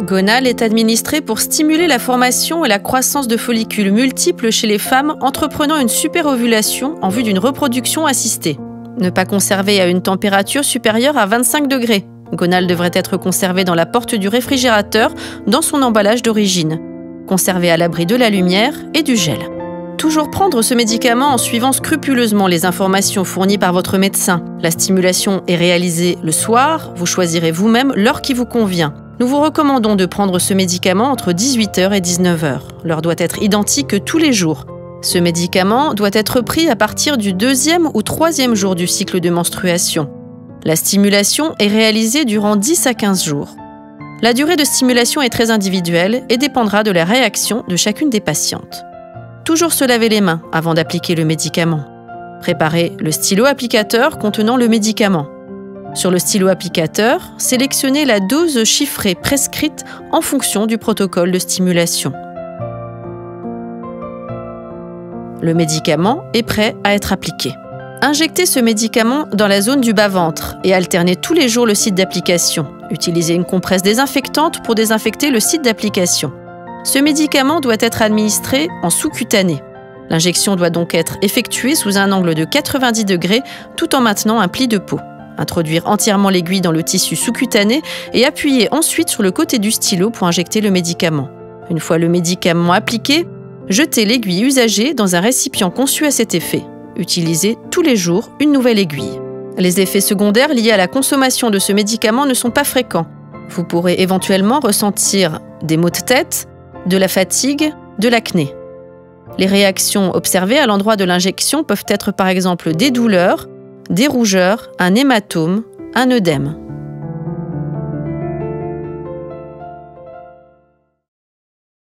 Gonal est administré pour stimuler la formation et la croissance de follicules multiples chez les femmes entreprenant une superovulation en vue d'une reproduction assistée. Ne pas conserver à une température supérieure à 25 degrés. Gonal devrait être conservé dans la porte du réfrigérateur dans son emballage d'origine. Conservé à l'abri de la lumière et du gel. Toujours prendre ce médicament en suivant scrupuleusement les informations fournies par votre médecin. La stimulation est réalisée le soir, vous choisirez vous-même l'heure qui vous convient. Nous vous recommandons de prendre ce médicament entre 18h et 19h. L'heure doit être identique tous les jours. Ce médicament doit être pris à partir du 2e ou 3e jour du cycle de menstruation. La stimulation est réalisée durant 10 à 15 jours. La durée de stimulation est très individuelle et dépendra de la réaction de chacune des patientes. Toujours se laver les mains avant d'appliquer le médicament. Préparez le stylo applicateur contenant le médicament. Sur le stylo applicateur, sélectionnez la dose chiffrée prescrite en fonction du protocole de stimulation. Le médicament est prêt à être appliqué. Injectez ce médicament dans la zone du bas-ventre et alternez tous les jours le site d'application. Utilisez une compresse désinfectante pour désinfecter le site d'application. Ce médicament doit être administré en sous-cutané. L'injection doit donc être effectuée sous un angle de 90 degrés tout en maintenant un pli de peau. Introduire entièrement l'aiguille dans le tissu sous-cutané et appuyer ensuite sur le côté du stylo pour injecter le médicament. Une fois le médicament appliqué, jetez l'aiguille usagée dans un récipient conçu à cet effet. Utilisez tous les jours une nouvelle aiguille. Les effets secondaires liés à la consommation de ce médicament ne sont pas fréquents. Vous pourrez éventuellement ressentir des maux de tête, de la fatigue, de l'acné. Les réactions observées à l'endroit de l'injection peuvent être par exemple des douleurs, des rougeurs, un hématome, un œdème.